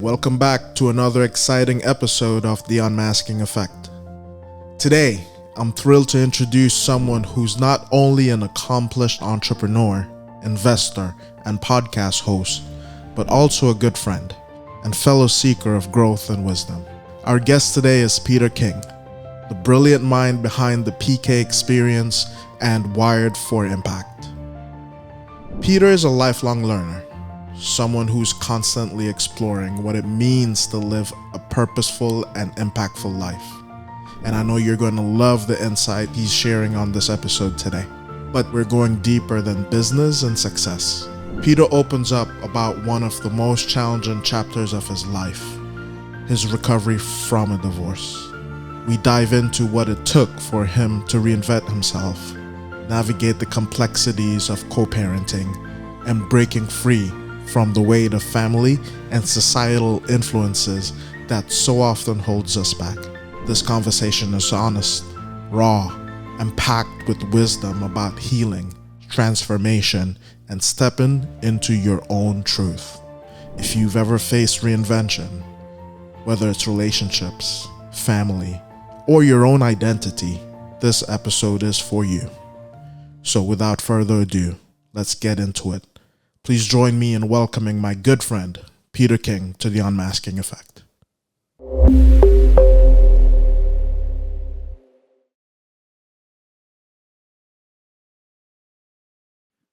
Welcome back to another exciting episode of The Unmasking Effect. Today, I'm thrilled to introduce someone who's not only an accomplished entrepreneur, investor, and podcast host, but also a good friend and fellow seeker of growth and wisdom. Our guest today is Peter King, the brilliant mind behind the PK Experience and Wired for Impact. Peter is a lifelong learner, someone who's constantly exploring what it means to live a purposeful and impactful life. And I know you're going to love the insight he's sharing on this episode today. But we're going deeper than business and success. Peter opens up about one of the most challenging chapters of his life, his recovery from a divorce. We dive into what it took for him to reinvent himself, navigate the complexities of co-parenting, and breaking free from the weight of family and societal influences that so often holds us back. This conversation is honest, raw, and packed with wisdom about healing, transformation, and stepping into your own truth. If you've ever faced reinvention, whether it's relationships, family, or your own identity, this episode is for you. So without further ado, let's get into it. Please join me in welcoming my good friend, Peter King, to the Unmasking Effect.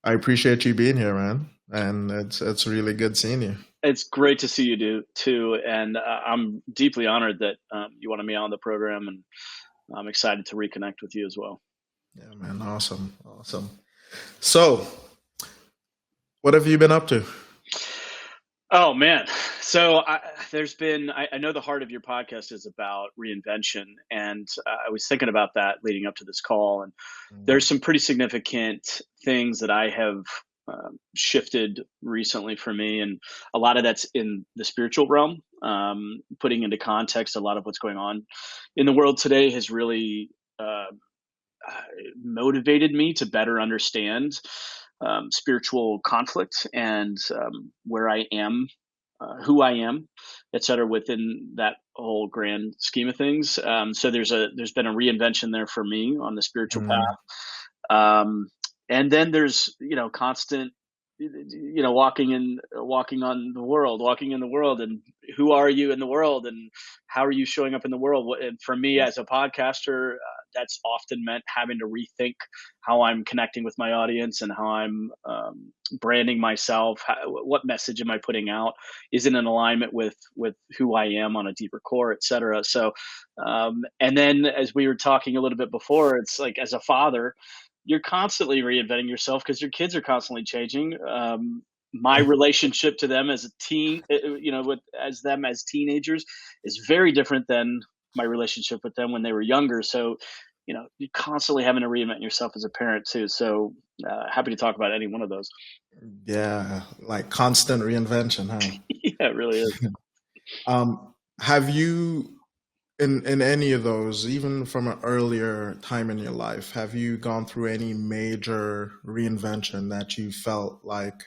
I appreciate you being here, man. And it's really good seeing you. It's great to see you too. And I'm deeply honored that you wanted me on the program, and I'm excited to reconnect with you as well. Yeah, man. Awesome. So, what have you been up to? Oh, man. So I know the heart of your podcast is about reinvention. And I was thinking about that leading up to this call. And there's some pretty significant things that I have shifted recently for me. And a lot of that's in the spiritual realm. Putting into context a lot of what's going on in the world today has really motivated me to better understand spiritual conflict and where I am, who I am, et cetera, within that whole grand scheme of things. So there's been a reinvention there for me on the spiritual path. And then there's, constant, walking in the world, and who are you in the world, and how are you showing up in the world? And for me as a podcaster, that's often meant having to rethink how I'm connecting with my audience and how I'm branding myself. What message am I putting out? Is it in alignment with who I am on a deeper core, et cetera? So, and then as we were talking a little bit before, it's like as a father, you're constantly reinventing yourself because your kids are constantly changing. My relationship to them as a teen, as them as teenagers, is very different than my relationship with them when they were younger. So, you're constantly having to reinvent yourself as a parent too. So happy to talk about any one of those. Yeah, like constant reinvention, huh? Yeah, it really is. Have you, in any of those, even from an earlier time in your life, have you gone through any major reinvention that you felt like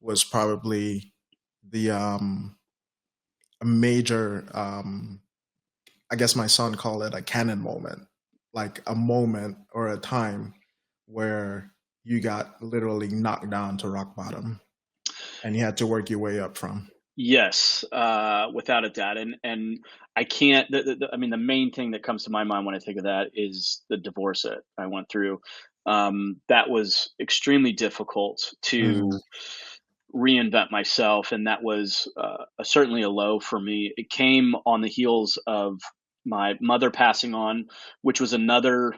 was probably the a major I guess my son called it a canon moment, like a moment or a time where you got literally knocked down to rock bottom and you had to work your way up from? Yes, without a doubt. And I can't, I mean, the main thing that comes to my mind when I think of that is the divorce that I went through. That was extremely difficult Mm, to reinvent myself. And that was certainly a low for me. It came on the heels of my mother passing on, which was another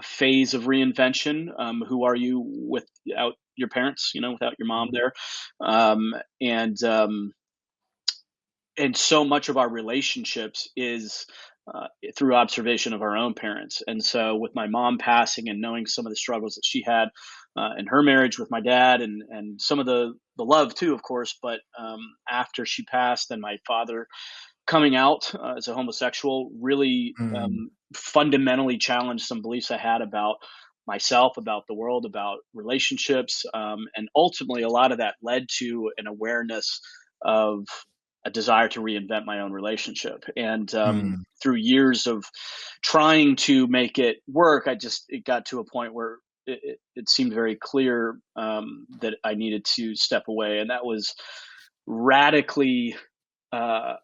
phase of reinvention. Who are you without your parents, without your mom there? Um, and, um, and so much of our relationships is through observation of our own parents. And so, with my mom passing and knowing some of the struggles that she had in her marriage with my dad, and some of the love too, of course. But after she passed, and my father coming out as a homosexual really mm, fundamentally challenged some beliefs I had about myself, about the world, about relationships, and ultimately a lot of that led to an awareness of a desire to reinvent my own relationship. And Mm. through years of trying to make it work, it got to a point where it seemed very clear that I needed to step away. And that was radically uh,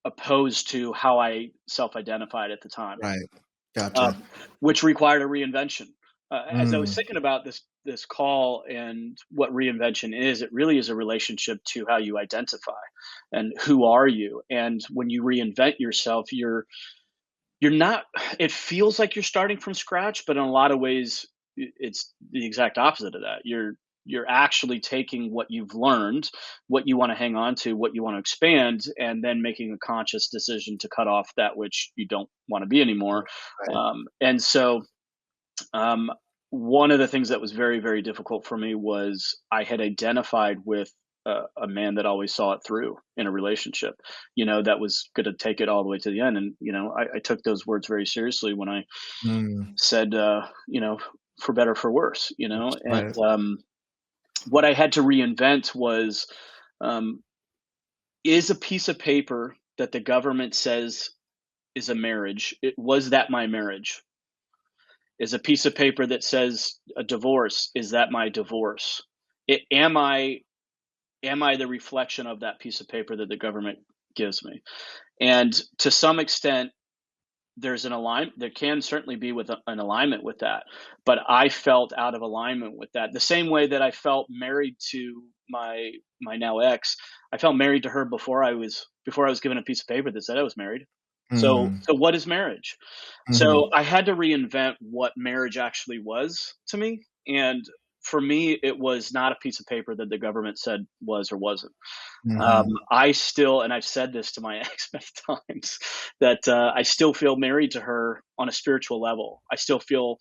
opposed to how I self-identified at the time, Right. Gotcha. um, which required a reinvention. As I was Mm. thinking about this call and what reinvention is, it really is a relationship to how you identify and who are you. And when you reinvent yourself, you're not. It feels like you're starting from scratch, but in a lot of ways, it's the exact opposite of that. You're actually taking what you've learned, what you want to hang on to, what you want to expand, and then making a conscious decision to cut off that which you don't want to be anymore. Right. And so um, one of the things that was very, very difficult for me was I had identified with a man that always saw it through in a relationship, that was going to take it all the way to the end. And, I took those words very seriously when I Mm. said, for better, for worse, and Right. what I had to reinvent was, um, is a piece of paper that the government says is a marriage. Was that my marriage? Is a piece of paper that says a divorce, is that my divorce? Am I the reflection of that piece of paper that the government gives me? And to some extent, there's an alignment. There can certainly be with an alignment with that, but I felt out of alignment with that. The same way that I felt married to my now ex, I felt married to her before I was given a piece of paper that said I was married. So Mm. so what is marriage? So Mhm. I had to reinvent what marriage actually was to me. And for me, it was not a piece of paper that the government said was or wasn't. Mhm. I still, and I've said this to my ex many times, that I still feel married to her on a spiritual level. I still feel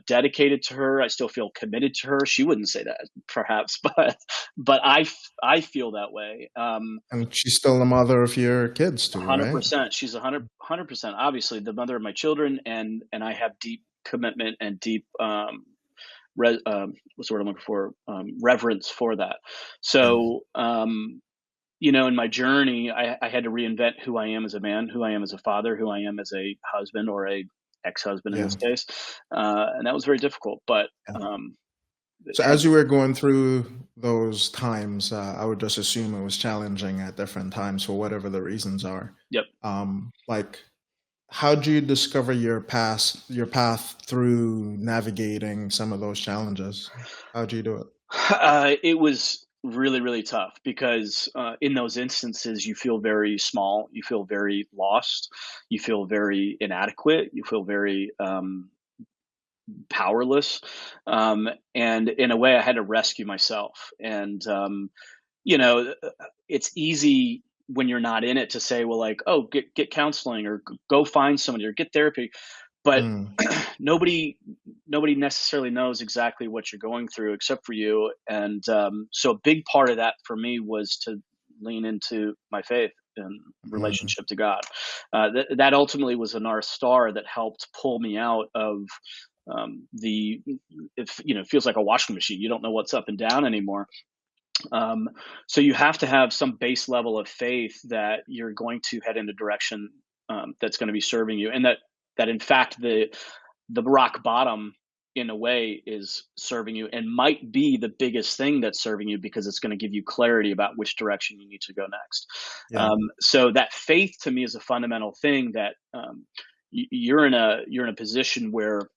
dedicated to her. I still feel committed to her. She wouldn't say that, perhaps, but I feel that way. And she's still the mother of your kids too, right? 100%. She's 100%. Obviously, the mother of my children, and I have deep commitment and deep what's the word I'm looking for? Reverence for that. Yeah. So, in my journey, I had to reinvent who I am as a man, who I am as a father, who I am as a husband or a ex-husband in Yeah. this case, and that was very difficult. But Yeah. it So had, as you were going through those times, I would just assume it was challenging at different times for whatever the reasons are. yep. Like, how do you discover your path through navigating some of those challenges? How do you do it? It was really, really tough because in those instances, you feel very small, you feel very lost, you feel very inadequate, you feel very powerless, and in a way, I had to rescue myself. And you know, it's easy when you're not in it to say, well, like, oh, get counseling or go find somebody or get therapy, but Mm. nobody nobody necessarily knows exactly what you're going through except for you. And so a big part of that for me was to lean into my faith and Mm. relationship to God. That ultimately was a North Star that helped pull me out of the if it feels like a washing machine. You don't know what's up and down anymore. um, so you have to have some base level of faith that you're going to head in a direction that's going to be serving you, and that in fact the rock bottom in a way is serving you and might be the biggest thing that's serving you because it's going to give you clarity about which direction you need to go next. Yeah. So that faith to me is a fundamental thing that you're in a position where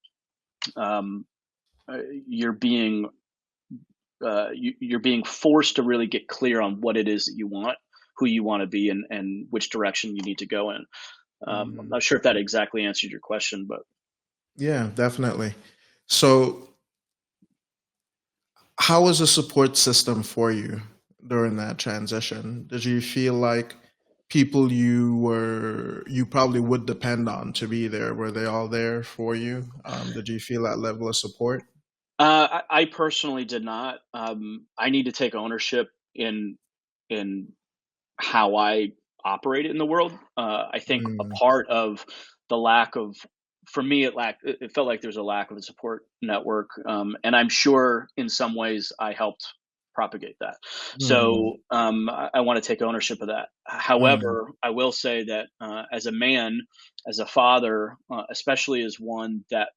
um, you're being you're being forced to really get clear on what it is that you want, who you want to be, and which direction you need to go in. I'm Mhm. not sure if that exactly answered your question, but Yeah, definitely. So, how was the support system for you during that transition? Did you feel like people you probably would depend on to be there, were they all there for you? Did you feel that level of support? I personally did not. I need to take ownership in how I operate in the world. I think a Mm. part of the lack of, for me, it felt like there's a lack of a support network, and I'm sure in some ways I helped. propagate that. Mm, So I want to take ownership of that. mm, However, I will say that as a man, as a father, especially as one that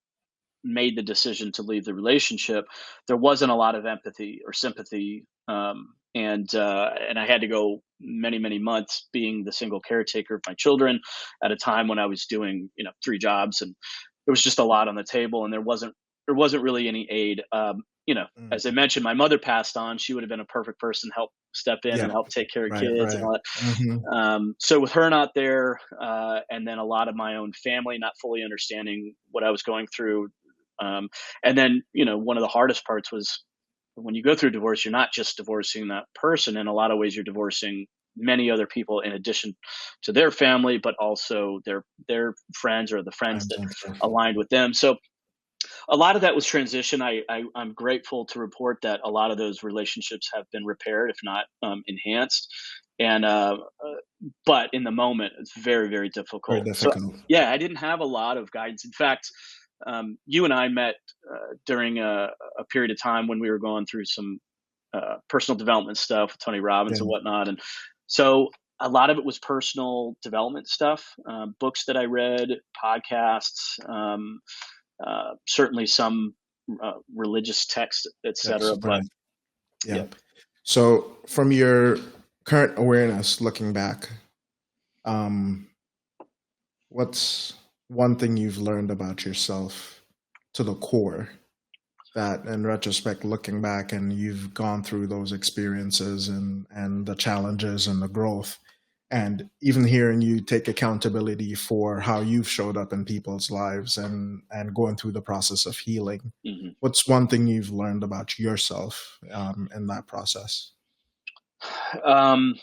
made the decision to leave the relationship, there wasn't a lot of empathy or sympathy, and I had to go many months being the single caretaker of my children at a time when I was doing 3 jobs, and there was just a lot on the table, and there wasn't really any aid. As I mm. mentioned, my mother passed on. She would have been a perfect person to help step in Yeah, and help take care of right, kids and right. all that. Mm-hmm. So with her not there, and then a lot of my own family not fully understanding what I was going through, and then one of the hardest parts was when you go through divorce, you're not just divorcing that person. In a lot of ways, you're divorcing many other people in addition to their family, but also their friends or the friends Friends that and stuff. aligned with them. So a lot of that was transition. I'm grateful to report that a lot of those relationships have been repaired, if not enhanced. And but in the moment, it's very Very difficult. So difficult. yeah, I didn't have a lot of guidance. In fact, you and I met during a period of time when we were going through some personal development stuff with Tony Yeah. Robbins and whatnot, and so a lot of it was personal development stuff, books that I read, podcasts. Certainly some religious text, That's etc. But right. Yeah. yeah, So from your current awareness looking back, um, what's one thing you've learned about yourself to the core that in retrospect looking back and you've gone through those experiences and the challenges and the growth and even hearing you take accountability for how you've showed up in people's lives and going through the process of healing, hmm what's one thing you've learned about yourself in that process? um,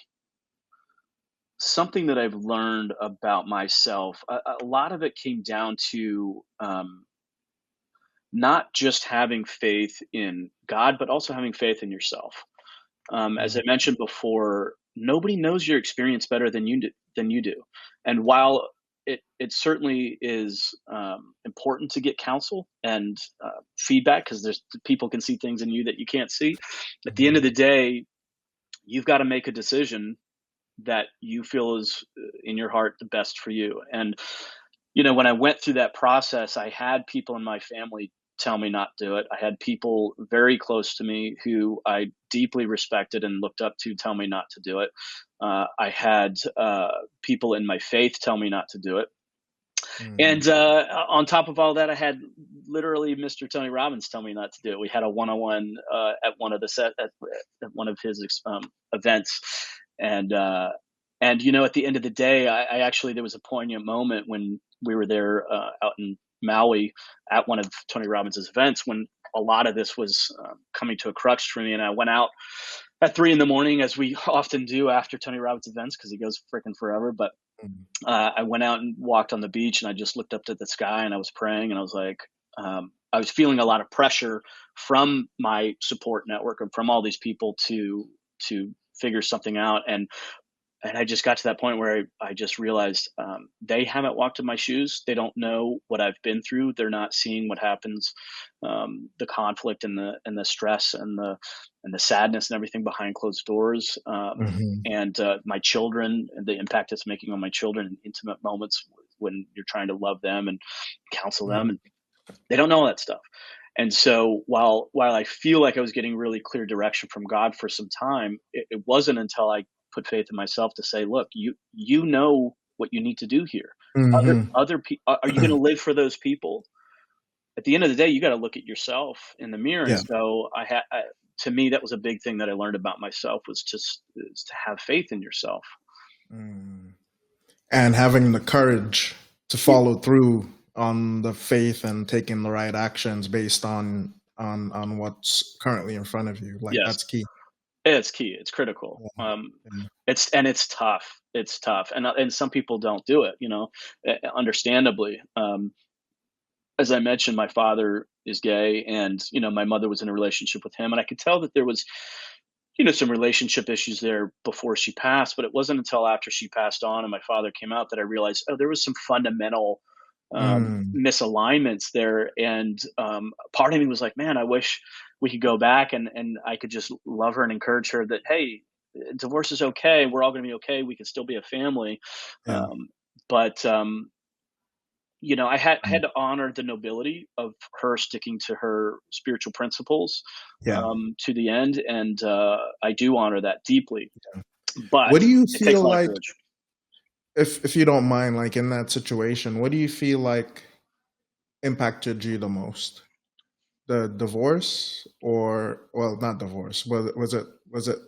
something that I've learned about myself. A lot of it came down to not just having faith in God, but also having faith in yourself. As I Mm, mentioned before, nobody knows your experience better than you do. And while it certainly is important to get counsel and feedback, because there's people can see things in you that you can't see. At the end of mhm, the day, you've got to make a decision that you feel is in your heart the best for you. And when I went through that process, I had people in my family tell me not to do it. I had people very close to me who I deeply respected and looked up to tell me not to do it. I had people in my faith tell me not to do it. And mm, on top of all that, I had literally Mr. Tony Robbins tell me not to do it. We had a one-on-one at one of the at one of his events, and at the end of the day, I actually there was a poignant moment when we were there out in Maui at one of Tony Robbins' events when a lot of this was coming to a crux for me, and I went out at 3 in the morning, as we often do after Tony Robbins events, because he goes freaking forever. But mm, I went out and walked on the beach, and I just looked up to the sky, and I was praying, and I was like, I was feeling a lot of pressure from my support network and from all these people to figure something out. And I just got to that point where I just realized they haven't walked in my shoes. They don't know what I've been through. They're not seeing what happens, the conflict and the stress and the sadness and everything behind closed doors. mhm, And my children, and the impact it's making on my children in intimate moments when you're trying to love them and counsel them, mm, and they don't know all that stuff. And so while I feel like I was getting really clear direction from God for some time, it wasn't until I put faith in myself to say, look, you know what you need to do here. mhm. Other people, are you going to live for those people? At the end of the day, you got to look at yourself in the mirror. And Yeah. so to me, that was a big thing that I learned about myself was just is to have faith in yourself. Mm. And having the courage to Yeah. follow through on the faith and taking the right actions based on what's currently in front of you, like Yes. that's key. It's key. It's critical. Yeah, yeah. It's tough. It's tough, and some people don't do it. Understandably. As I mentioned, my father is gay, and my mother was in a relationship with him, and I could tell that there was some relationship issues there before she passed. But it wasn't until after she passed on and my father came out that I realized, oh, there was some fundamental Mm, misalignments there, and part of me was like, man, I wish. we could go back and I could just love her and encourage her that, hey, divorce is okay. We're all going to be okay. We can still be a family. Yeah. But I Mm. had to honor the nobility of her sticking to her spiritual principles Yeah. to the end, and I do honor that deeply. Yeah. But What do you it takes feel a lot of like, courage. if you don't mind, like in that situation, what do you feel like impacted you the most? The divorce, or, well, not divorce. Was it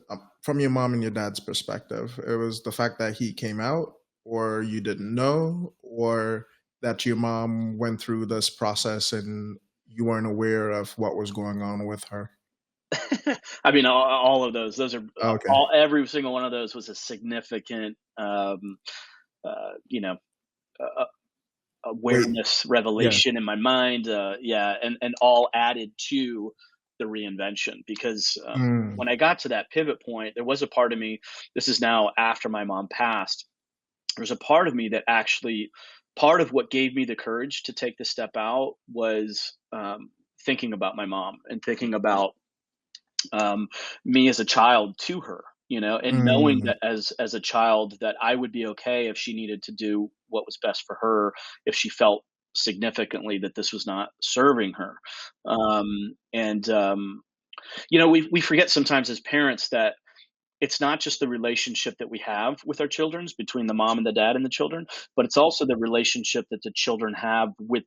from your mom and your dad's perspective? It was the fact that he came out, or you didn't know, or that your mom went through this process and you weren't aware of what was going on with her. I mean, all of those. Those are Okay. all. Every single one of those was a significant, you know, uh, Wait. awareness, Yeah. revelation in my mind. Yeah, and all added to the reinvention because Mm, when I got to that pivot point, there was a part of me. This is now after my mom passed. There's a part of me that actually, part of what gave me the courage to take the step out was thinking about my mom and thinking about um, me as a child to her, and knowing mm, that as a child that I would be okay if she needed to do what was best for her, if she felt significantly that this was not serving her. And we forget sometimes as parents that it's not just the relationship that we have with our children between the mom and the dad and the children, but it's also the relationship that the children have with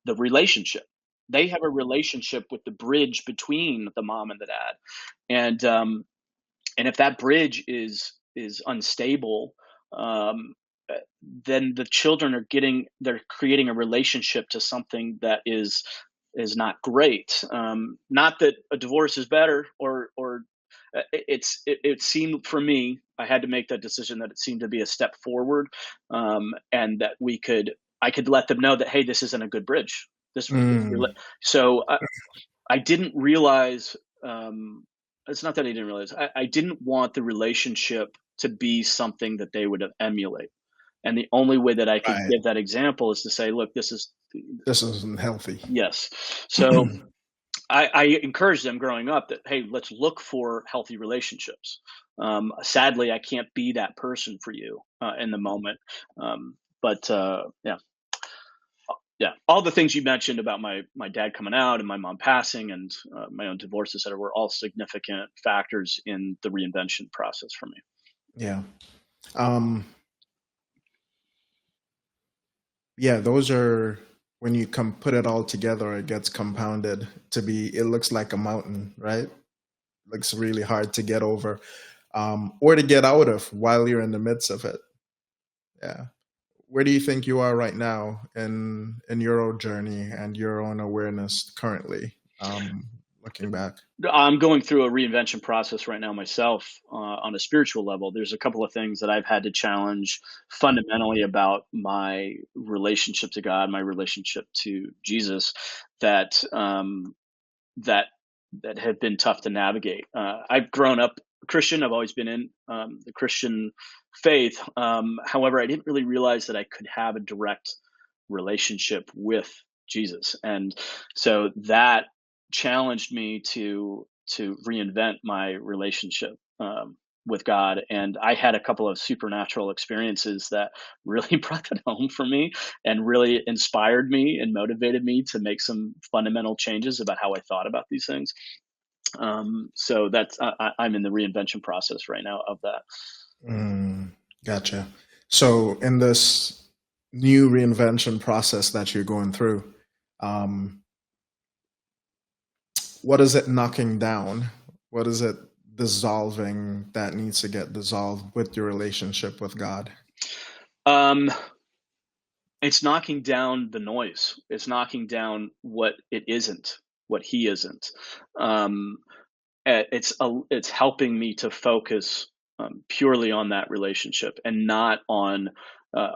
the relationship. They have a relationship with the bridge between the mom and the dad, and if that bridge is unstable, um, uh, then the children they're creating a relationship to something that is not great. Not that a divorce is better, or it seemed for me, I had to make that decision that it seemed to be a step forward, and that I could let them know that, hey, this isn't a good bridge. mm. So I didn't realize. It's not that I didn't realize. I didn't want the relationship to be something that they would emulate. And the only way that I could Right. give that example is to say, look, this is This isn't healthy. yes. So I encouraged them growing up that, hey, let's look for healthy relationships. Sadly, I can't be that person for you in the moment. But yeah, yeah, all the things you mentioned about my dad coming out and my mom passing and my own divorce, et cetera, were all significant factors in the reinvention process for me. Yeah. Um, yeah, those are, when you put it all together, it gets compounded to be, it looks like a mountain, right? Looks really hard to get over, or to get out of while you're in the midst of it. Yeah. Where do you think you are right now in your own journey and your own awareness currently? Looking back. I'm going through a reinvention process right now myself on a spiritual level. There's a couple of things that I've had to challenge fundamentally about my relationship to God, my relationship to Jesus, that that that have been tough to navigate. I've grown up Christian. I've always been in the Christian faith. However, I didn't really realize that I could have a direct relationship with Jesus, and so that challenged me to reinvent my relationship with God. And I had a couple of supernatural experiences that really brought that home for me and really inspired me and motivated me to make some fundamental changes about how I thought about these things. So that's I'm in the reinvention process right now of that. Mm, gotcha. So in this new reinvention process that you're going through, um, what is it knocking down? What is it dissolving that needs to get dissolved with your relationship with God? Um, it's knocking down the noise. It's knocking down what it isn't, what he isn't. Um, it's helping me to focus purely on that relationship and not on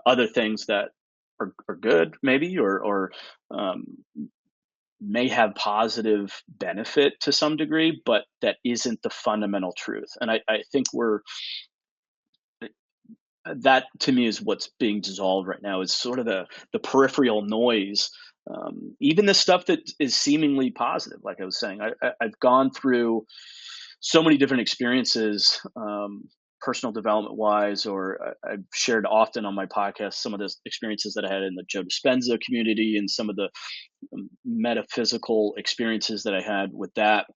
other things that are good maybe or um, may have positive benefit to some degree, but that isn't the fundamental truth. And I think that to me is what's being dissolved right now is sort of the peripheral noise even the stuff that is seemingly positive. Like I was saying, I've gone through so many different experiences, personal development wise, or I've shared often on my podcast some of the experiences that I had in the Joe Dispenza community and some of the metaphysical experiences that I had with that.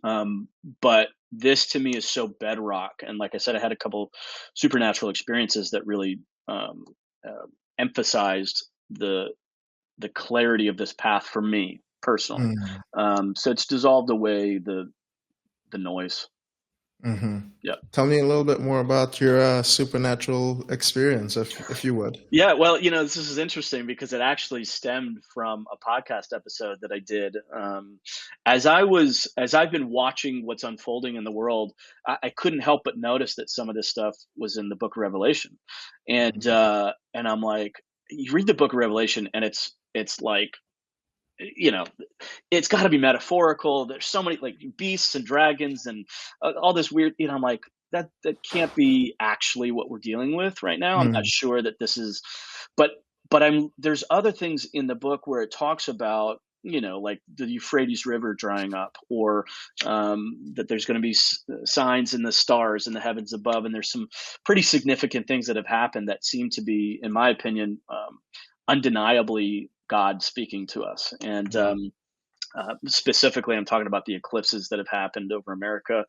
But this to me is so bedrock. And like I said, I had a couple supernatural experiences that really emphasized the clarity of this path for me personally. Mm. So it's dissolved away the noise. Mm-hmm. Yeah. Tell me a little bit more about your supernatural experience, if you would. Yeah, well, this is interesting because it actually stemmed from a podcast episode that I did. As I've been watching what's unfolding in the world, I couldn't help but notice that some of this stuff was in the Book of Revelation, and I'm like, you read the Book of Revelation, and it's like, it's got to be metaphorical. There's so many like beasts and dragons and all this weird. I'm like, that can't be actually what we're dealing with right now. I'm not Mm. sure that this is, but there's other things in the book where it talks about like the Euphrates River drying up, or that there's going to be signs in the stars in the heavens above, and there's some pretty significant things that have happened that seem to be, in my opinion, undeniably God speaking to us. And specifically, I'm talking about the eclipses that have happened over America,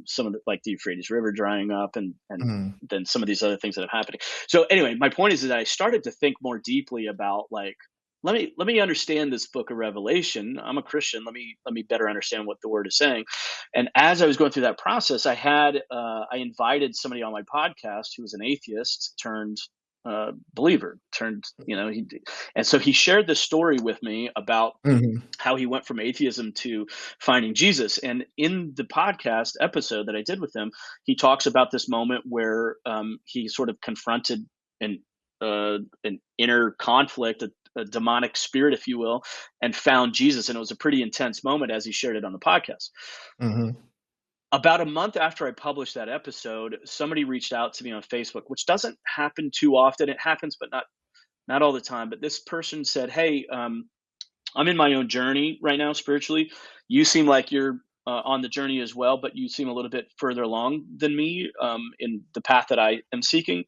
some of the, like the Euphrates River drying up, and Mm. then some of these other things that have happened. So anyway, my point is that I started to think more deeply about, like, let me understand this book of Revelation. I'm a Christian. Let me better understand what the word is saying. And as I was going through that process, I invited somebody on my podcast who was an atheist turned believer, turned, and so he shared this story with me about Mm-hmm. how he went from atheism to finding Jesus. And in the podcast episode that I did with him, he talks about this moment where he sort of confronted an inner conflict, a demonic spirit, if you will, and found Jesus. And it was a pretty intense moment, as he shared it on the podcast. Mm-hmm. About a month after I published that episode, somebody reached out to me on Facebook, which doesn't happen too often. It happens, but not all the time. But this person said, "Hey, I'm in my own journey right now spiritually. You seem like you're on the journey as well, but you seem a little bit further along than me in the path that I am seeking.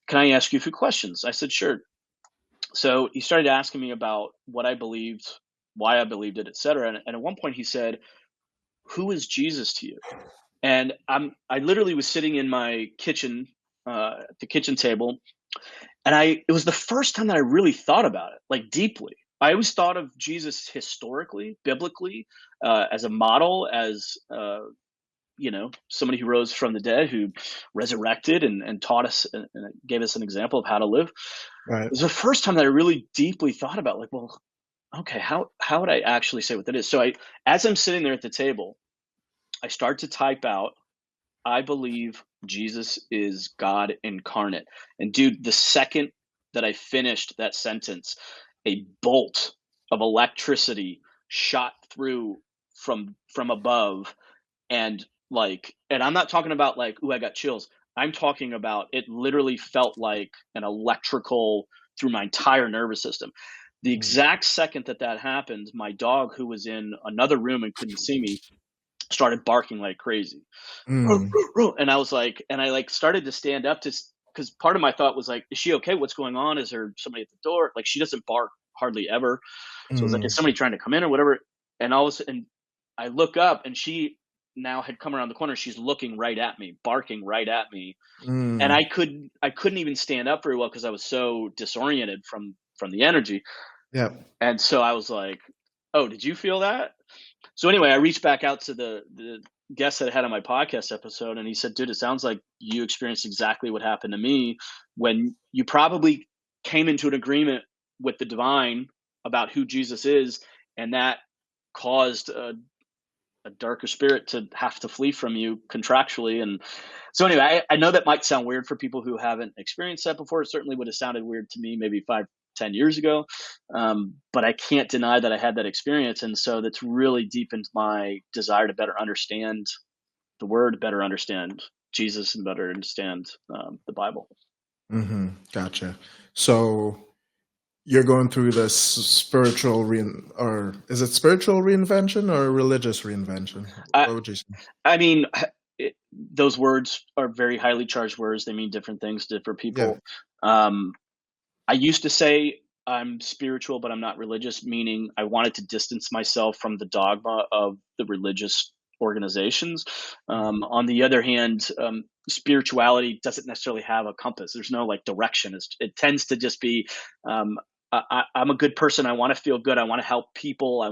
Can I ask you a few questions?" I said, "Sure." So he started asking me about what I believed, why I believed it, etc. And at one point he said, "Who is Jesus to you?" And I literally was sitting in my kitchen, at the kitchen table, and it was the first time that I really thought about it, like, deeply. I always thought of Jesus historically, biblically, as a model, as somebody who rose from the dead, who resurrected and taught us and gave us an example of how to live. It Right. was the first time that I really deeply thought about, like, well, okay, how would I actually say what that is? So as I'm sitting there at the table, I start to type out, "I believe Jesus is God incarnate." And dude, the second that I finished that sentence, a bolt of electricity shot through from above, and I'm not talking about like, "Ooh, I got chills." I'm talking about, it literally felt like an electrical through my entire nervous system. The Mm. exact second that that happened, my dog, who was in another room and couldn't see me, started barking like crazy. Mm. And I was like, and I like started to stand up, to, because part of my thought was like, is she okay? What's going on? Is there somebody at the door? Like, she doesn't bark hardly ever. So I was like, Mm. is somebody trying to come in or whatever? And all of a sudden I look up, and she now had come around the corner. She's looking right at me, barking right at me. And Mm. I couldn't even stand up very well because I was so disoriented from the energy. Yep. And so I was like, "Oh, did you feel that?" So anyway, I reached back out to the guest that I had on my podcast episode, and he said, "Dude, it sounds like you experienced exactly what happened to me, when you probably came into an agreement with the divine about who Jesus is, and that caused a darker spirit to have to flee from you contractually." And so anyway, I know that might sound weird for people who haven't experienced that before. It certainly would have sounded weird to me maybe 5, 10 years ago. But I can't deny that I had that experience. And so that's really deepened my desire to better understand the word, better understand Jesus, and better understand the Bible. Mm-hmm. Gotcha. So you're going through this spiritual or is it spiritual reinvention or religious reinvention? I, What would you say? I mean, those words are very highly charged words. They mean different things to different Yeah. people. Um, I used to say I'm spiritual, but I'm not religious, meaning I wanted to distance myself from the dogma of the religious organizations. On the other hand, spirituality doesn't necessarily have a compass. There's no like direction. It tends to just be, um, I'm a good person. I want to feel good. I want to help people.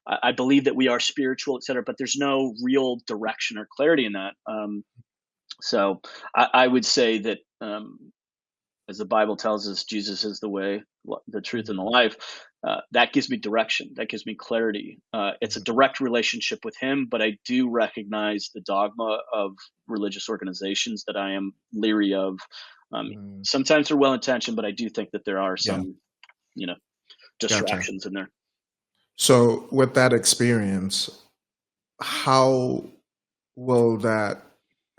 I believe that we are spiritual, et cetera, but there's no real direction or clarity in that. So I would say that, as the Bible tells us, Jesus is the way, the truth, and the life. That gives me direction. That gives me clarity. It's a direct relationship with Him, but I do recognize the dogma of religious organizations that I am leery of. Mm, Sometimes they're well intentioned, but I do think that there are yeah. some, you know, Gotcha. distractions in there. So with that experience, how will that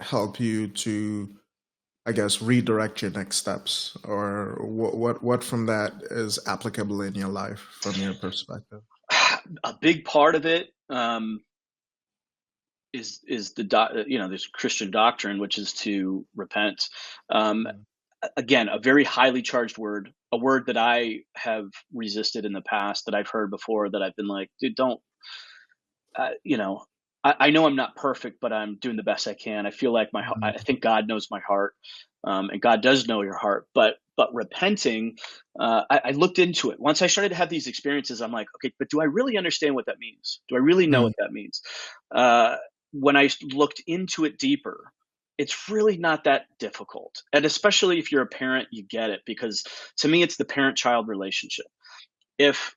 help you to, I guess, redirect your next steps, or what from that is applicable in your life from your perspective? A big part of it, is there's Christian doctrine, which is to repent. Um, Mm, Again, a very highly charged word, a word that I have resisted in the past, that I've heard before, that I've been like, dude, don't, uh, you know, I know I'm not perfect, but I'm doing the best I can. I feel like I mm, think God knows my heart, and God does know your heart. But repenting, I looked into it. Once I started to have these experiences, I'm like, okay, but do I really understand what that means? Do I really know mm, what that means? Uh, when I looked into it deeper, it's really not that difficult, and especially if you're a parent, you get it, because to me, it's the parent-child relationship. If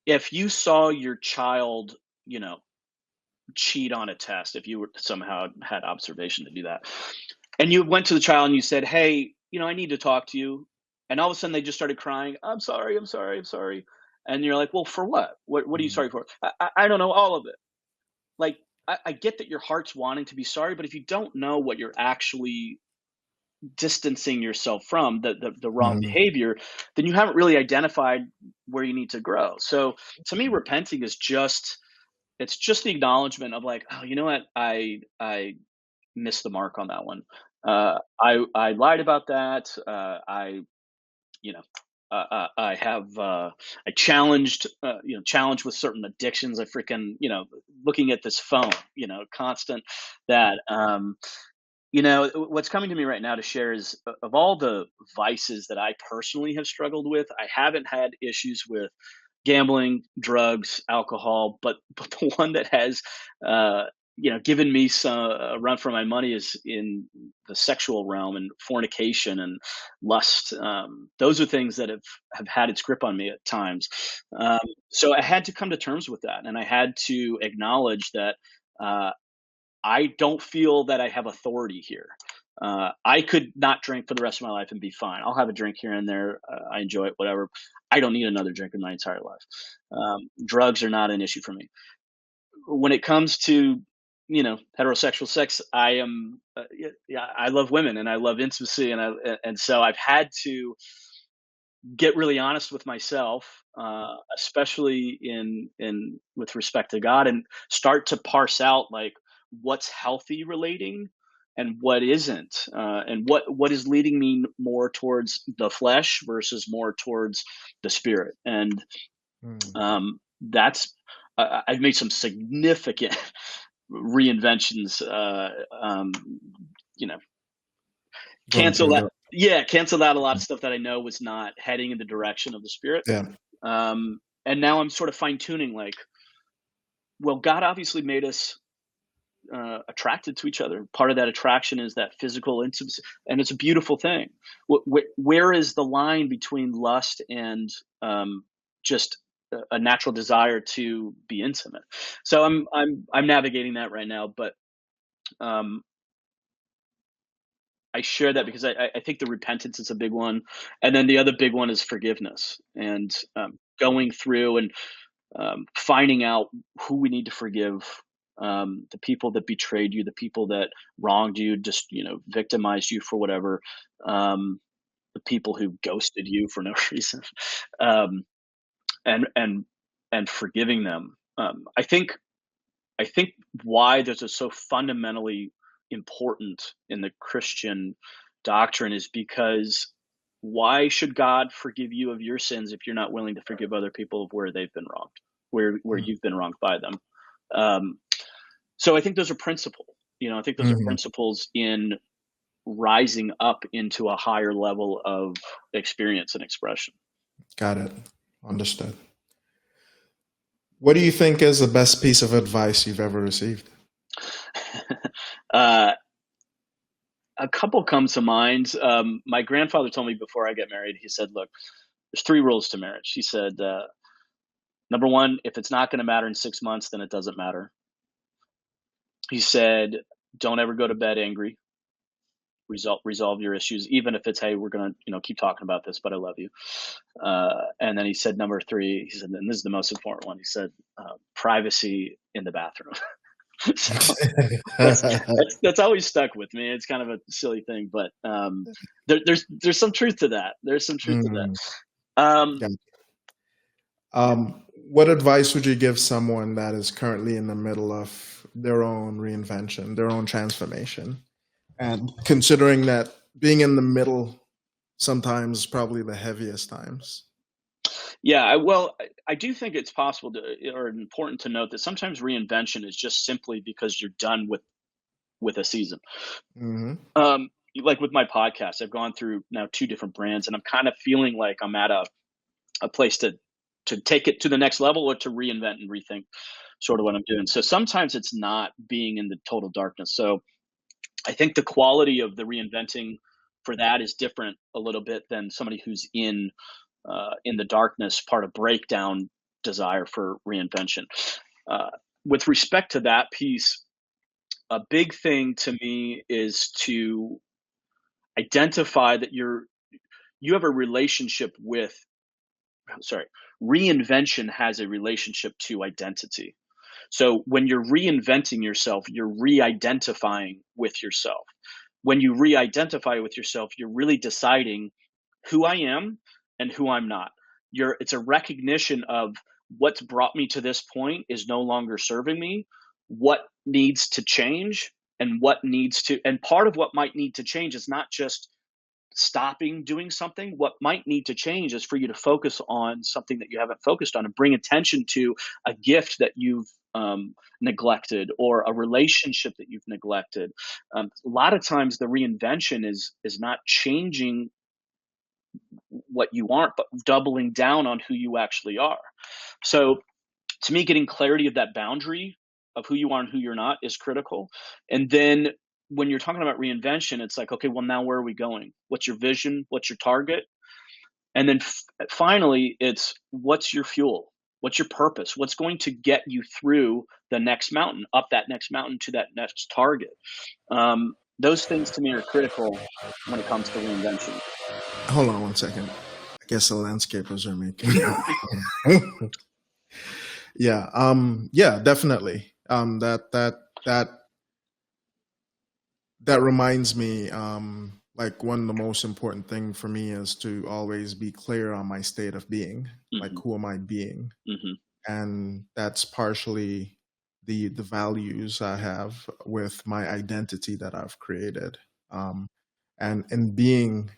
if you saw your child, you know, cheat on a test, if you were somehow had observation to do that, and you went to the child and you said, hey, I need to talk to you, and all of a sudden they just started crying, I'm sorry, I'm sorry, I'm sorry, and you're like, well, for what are you mm, sorry for? I don't know, all of it. Like, I get that your heart's wanting to be sorry, but if you don't know what you're actually distancing yourself from, the wrong mm, behavior, then you haven't really identified where you need to grow. So to me, repenting is just, it's just the acknowledgement of like, oh, you know what, I missed the mark on that one. I lied about that. I you know I have I challenged, challenged with certain addictions. I freaking, looking at this phone, constant, that what's coming to me right now to share is, of all the vices that I personally have struggled with, I haven't had issues with gambling, drugs, alcohol, but the one that has, given me some a run for my money is in the sexual realm, and fornication and lust. Those are things that have had its grip on me at times. Um, so I had to come to terms with that, and I had to acknowledge that. I don't feel that I have authority here. I could not drink for the rest of my life and be fine. I'll have a drink here and there. I enjoy it, whatever. I don't need another drink in my entire life. Drugs are not an issue for me. When it comes to, heterosexual sex, I am, yeah, I love women and I love intimacy, and so I've had to get really honest with myself, especially in with respect to God, and start to parse out like what's healthy relating and what isn't, and what is leading me more towards the flesh versus more towards the spirit. And mm. that's I've made some significant reinventions. You know, Going cancel through that. the Yeah, cancel out a lot of stuff that I know was not heading in the direction of the spirit. yeah. And now I'm sort of fine tuning, like, well, God obviously made us attracted to each other. Part of that attraction is that physical intimacy, and it's a beautiful thing. Where is the line between lust and, just a natural desire to be intimate? So I'm navigating that right now, but um, I share that because I think the repentance is a big one, and then the other big one is forgiveness, and going through and finding out who we need to forgive, the people that betrayed you, the people that wronged you, just victimized you for whatever, the people who ghosted you for no reason, um, and forgiving them. I think why this is so fundamentally important in the Christian doctrine is because why should God forgive you of your sins if you're not willing to forgive other people of where they've been wronged, where Mm. you've been wronged by them? Um, so I think those are principles. I think those are Mhm. principles in rising up into a higher level of experience and expression. Got it. Understood. What do you think is the best piece of advice you've ever received? uh, a couple come to mind. My grandfather told me before I get married, he said, look, there's three rules to marriage. He said, number one, if it's not going to matter in 6 months, then it doesn't matter. He said, don't ever go to bed angry. Resolve your issues, even if it's, hey, we're gonna keep talking about this, but I love you. And then he said number three. He said, and this is the most important one. He said, privacy in the bathroom. So that's always stuck with me. It's kind of a silly thing, but there's some truth to that. There's some truth to that. Mm, Um, got it. What advice would you give someone that is currently in the middle of their own reinvention, their own transformation? And considering that being in the middle sometimes is probably the heaviest times. yeah, I do think it's possible or important to note that sometimes reinvention is just simply because you're done with a season. Hmm. Like with my podcast, I've gone through now two different brands, and I'm kind of feeling like I'm at a place to take it to the next level or to reinvent and rethink sort of what I'm doing. So sometimes it's not being in the total darkness. So I think the quality of the reinventing for that is different a little bit than somebody who's in the darkness, part of breakdown desire for reinvention. Uh, with respect to that piece, a big thing to me is to identify that you have a relationship with, sorry, reinvention has a relationship to identity. So when you're reinventing yourself, you're re-identifying with yourself. When you re-identify with yourself, you're really deciding who I am and who I'm not. It's a recognition of what's brought me to this point is no longer serving me, what needs to change, and part of what might need to change is not just stopping doing something. What might need to change is for you to focus on something that you haven't focused on and bring attention to a gift that you've neglected, or a relationship that you've neglected. A lot of times the reinvention is not changing what you aren't, but doubling down on who you actually are. So to me, getting clarity of that boundary of who you are and who you're not is critical. And then when you're talking about reinvention, it's like, okay, well, now where are we going? What's your vision? What's your target? And then finally, it's what's your fuel? What's your purpose? What's going to get you through the next mountain, up that next mountain to that next target? Those things to me are critical when it comes to reinvention. Hold on one second. I guess the landscapers are making. Yeah. Yeah. Definitely. That that reminds me. Like one of the most important thing for me is to always be clear on my state of being. Like, Hmm. who am I being? Hmm. And that's partially the values I have with my identity that I've created. Um, and in being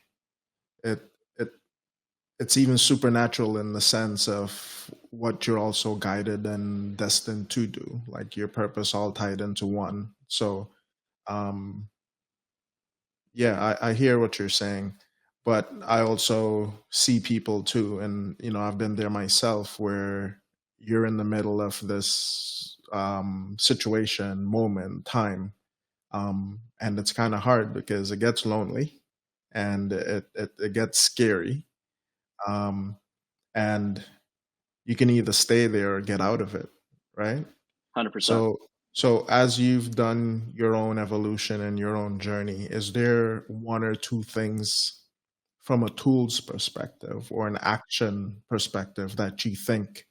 it, it it's even supernatural in the sense of what you're also guided and destined to do, like your purpose all tied into one. So um, yeah, I hear what you're saying, but I also see people too, and I've been there myself, where you're in the middle of this situation, moment, time, and it's kind of hard because it gets lonely and it gets scary, um, and you can either stay there or get out of it, right? 100%. So, so as you've done your own evolution and your own journey, is there one or two things from a tools perspective or an action perspective that you think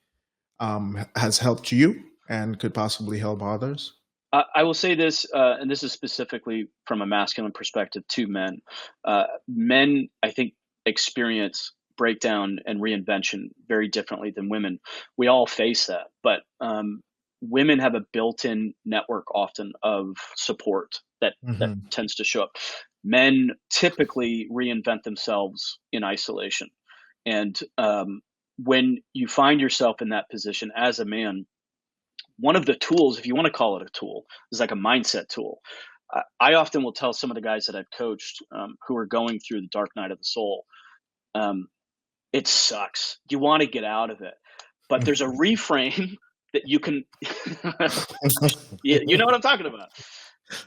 has helped you and could possibly help others? I will say this, and this is specifically from a masculine perspective to men. Men, I think experience breakdown and reinvention very differently than women. We all face that, but women have a built-in network often of support that Mm-hmm. tends to show up. Men typically reinvent themselves in isolation, and when you find yourself in that position as a man, one of the tools, if you want to call it a tool, is like a mindset tool. I often will tell some of the guys that I've coached who are going through the dark night of the soul, um, it sucks. You want to get out of it, but there's a reframe that you can. You know what I'm talking about.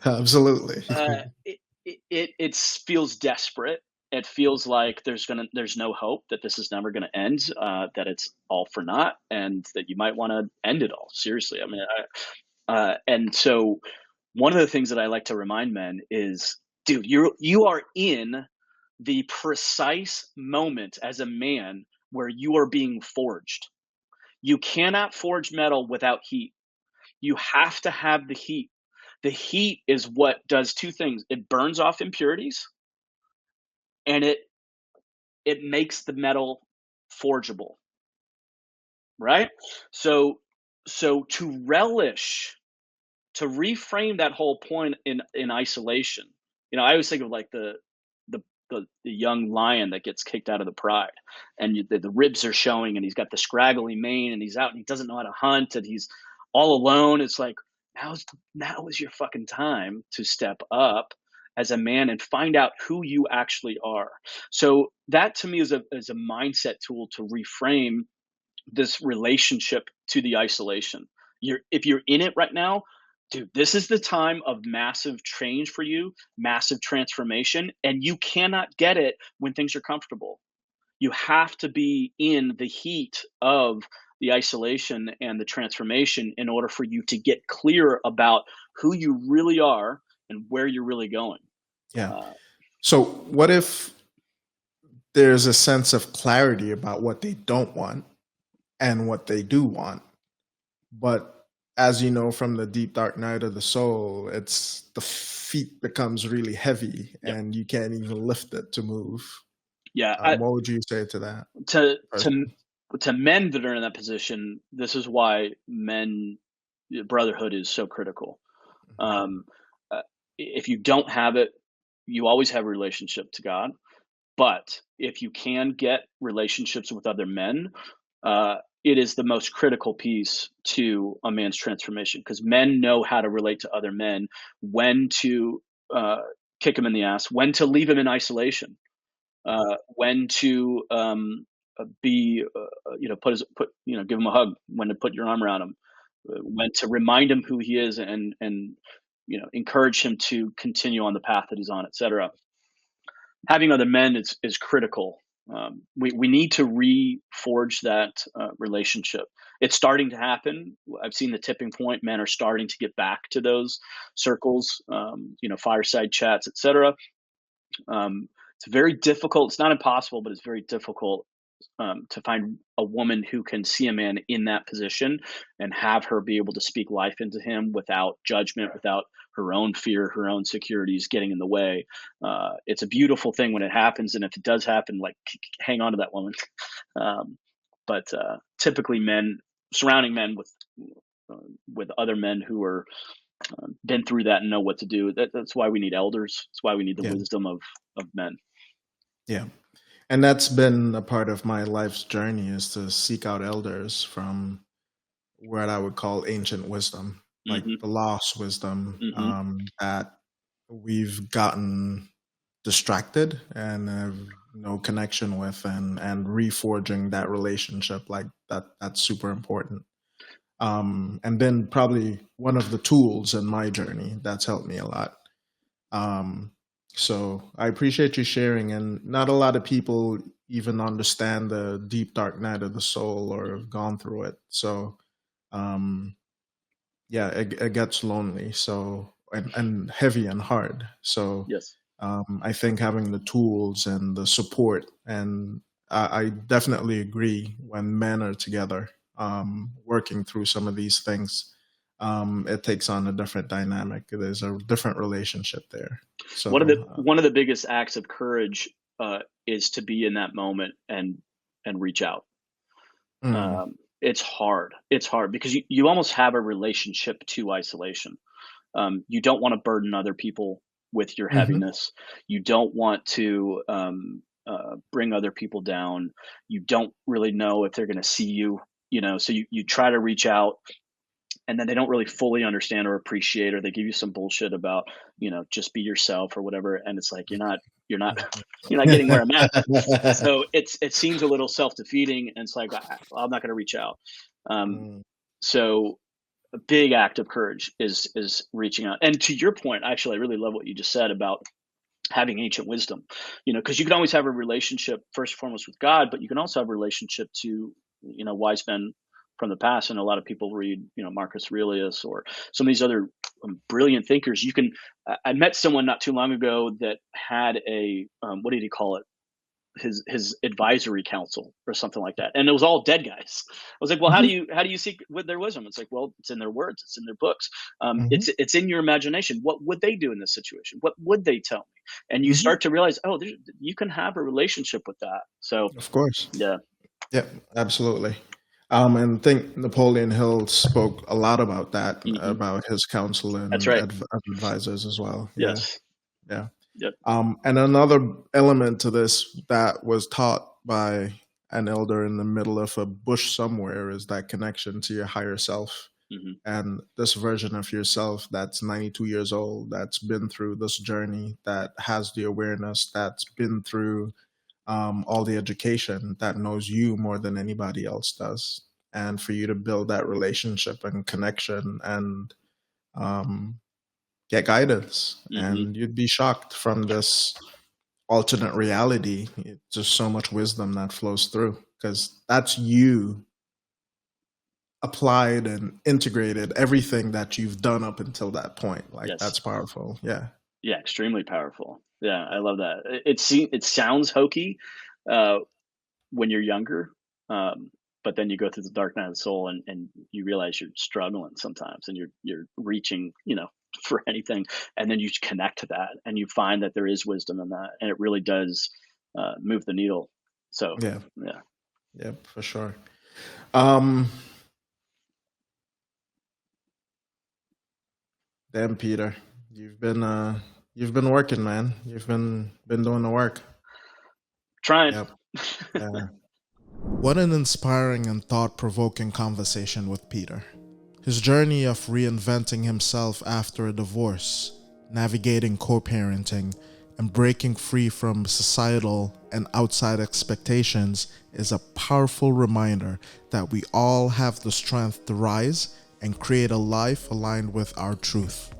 Absolutely. It feels desperate. It feels like there's no hope, that this is never gonna end, that it's all for naught, and that you might want to end it all. Seriously, I mean, and so one of the things that I like to remind men is, dude, you are in the precise moment as a man where you are being forged. You cannot forge metal without heat. You have to have the heat. The heat is what does two things. It burns off impurities, and it makes the metal forgeable, right? So to relish, to reframe that whole point in isolation. I always think of like the the young lion that gets kicked out of the pride, and the ribs are showing, and he's got the scraggly mane, and he's out, and he doesn't know how to hunt, and he's all alone. It's like, now is your fucking time to step up as a man and find out who you actually are. So that to me is a mindset tool to reframe this relationship to the isolation. If you're in it right now, dude, this is the time of massive change for you, massive transformation, and you cannot get it when things are comfortable. You have to be in the heat of the isolation and the transformation in order for you to get clear about who you really are and where you're really going. Yeah. Uh, So what if there's a sense of clarity about what they don't want and what they do want? But as you know, from the deep dark night of the soul, it's the feet becomes really heavy yep. and you can't even lift it to move. Yeah. What would you say to that To person? men that are in that position, this is why brotherhood is so critical. Um, if you don't have it, you always have a relationship to God. But if you can get relationships with other men, it is the most critical piece to a man's transformation, because men know how to relate to other men, when to kick him in the ass, when to leave him in isolation, when to be, give him a hug, when to put your arm around him, when to remind him who he is, and encourage him to continue on the path that he's on, etc. Having other men is critical. We need to reforge that relationship. It's starting to happen. I've seen the tipping point. Men are starting to get back to those circles, fireside chats, etc. It's very difficult. It's not impossible, but it's very difficult to find a woman who can see a man in that position and have her be able to speak life into him without judgment, without her own fear, her own insecurities getting in the way. It's a beautiful thing when it happens, and if it does happen, like, hang on to that woman. But typically, surrounding men with other men who are been through that and know what to do. That's why we need elders. That's why we need the Yeah. wisdom of men. Yeah. And that's been a part of my life's journey, is to seek out elders from what I would call ancient wisdom, like Mm-hmm. the lost wisdom, Mm-hmm. that we've gotten distracted and have no connection with, and reforging that relationship, like that's super important. And then probably one of the tools in my journey that's helped me a lot. Um, so I appreciate you sharing, and not a lot of people even understand the deep dark night of the soul or have gone through it. So um, yeah, it gets lonely. So and heavy and hard. So Yes. I think having the tools and the support, and I definitely agree, when men are together, working through some of these things, it takes on a different dynamic. There's a different relationship there. One of the So one of the biggest acts of courage is to be in that moment and reach out. Mm. It's hard. It's hard because you almost have a relationship to isolation. You don't want to burden other people with your Mm-hmm. heaviness. You don't want to bring other people down. You don't really know if they're going to see you, so you try to reach out, and then they don't really fully understand or appreciate, or they give you some bullshit about, just be yourself or whatever. And it's like, you're not, you're not getting where I'm at. So it seems a little self-defeating, and it's like, I'm not going to reach out. Mm. So a big act of courage is reaching out. And to your point, actually, I really love what you just said about having ancient wisdom, because you can always have a relationship first and foremost with God, but you can also have a relationship to, wise men from the past. And a lot of people read, Marcus Aurelius or some of these other brilliant thinkers. I met someone not too long ago that had a, what did he call it? His advisory council or something like that, and it was all dead guys. I was like, well, how do Mhm. you seek with their wisdom? It's like, well, it's in their words, it's in their books, Mhm. it's in your imagination. What would they do in this situation? What would they tell me? And you Mhm. start to realize, oh, you can have a relationship with that. So Of course. yeah. Yeah, absolutely. And I think Napoleon Hill spoke a lot about that, Hmm. about his counsel That's and right. advisors as well. Yeah, Yes. yeah. Yep. And another element to this that was taught by an elder in the middle of a bush somewhere is that connection to your higher self. Hmm. And this version of yourself that's 92 years old, that's been through this journey, that has the awareness, that's been through all the education, that knows you more than anybody else does. And for you to build that relationship and connection and um, get guidance, Hmm. and you'd be shocked from this alternate reality. It's just so much wisdom that flows through because that's you applied and integrated everything that you've done up until that point. Like Yes. that's powerful. Yeah. Yeah, extremely powerful. Yeah, I love that. It sounds hokey uh when you're younger. But then you go through the dark night of the soul, and you realize you're struggling sometimes, and you're reaching, for anything, and then you connect to that, and you find that there is wisdom in that, and it really does move the needle. So Yeah. yeah. Yeah, for sure. Um, Damn, Peter, you've been working, man. You've been doing the work. Trying. Yep. Yeah. What an inspiring and thought-provoking conversation with Peter. His journey of reinventing himself after a divorce, navigating co-parenting, and breaking free from societal and outside expectations is a powerful reminder that we all have the strength to rise and create a life aligned with our truth.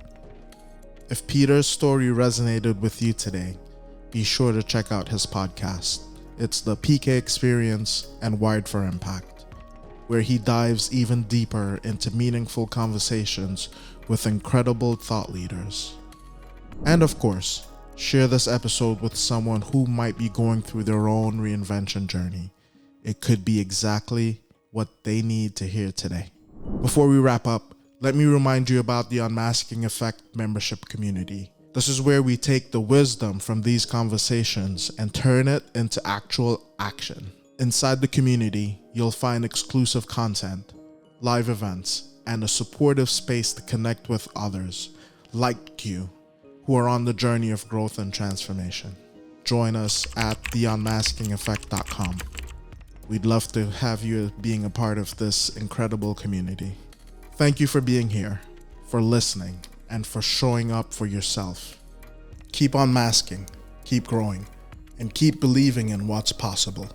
If Peter's story resonated with you today, be sure to check out his podcast. It's the PK Experience and Wired for Impact, where he dives even deeper into meaningful conversations with incredible thought leaders. And of course, share this episode with someone who might be going through their own reinvention journey. It could be exactly what they need to hear today. Before we wrap up, let me remind you about the Unmasking Effect membership community. This is where we take the wisdom from these conversations and turn it into actual action. Inside the community, you'll find exclusive content, live events, and a supportive space to connect with others like you who are on the journey of growth and transformation. Join us at theunmaskingeffect.com. We'd love to have you being a part of this incredible community. Thank you for being here, for listening, and for showing up for yourself. Keep unmasking, keep growing, and keep believing in what's possible.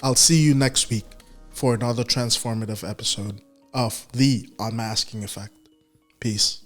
I'll see you next week for another transformative episode of The Unmasking Effect. Peace.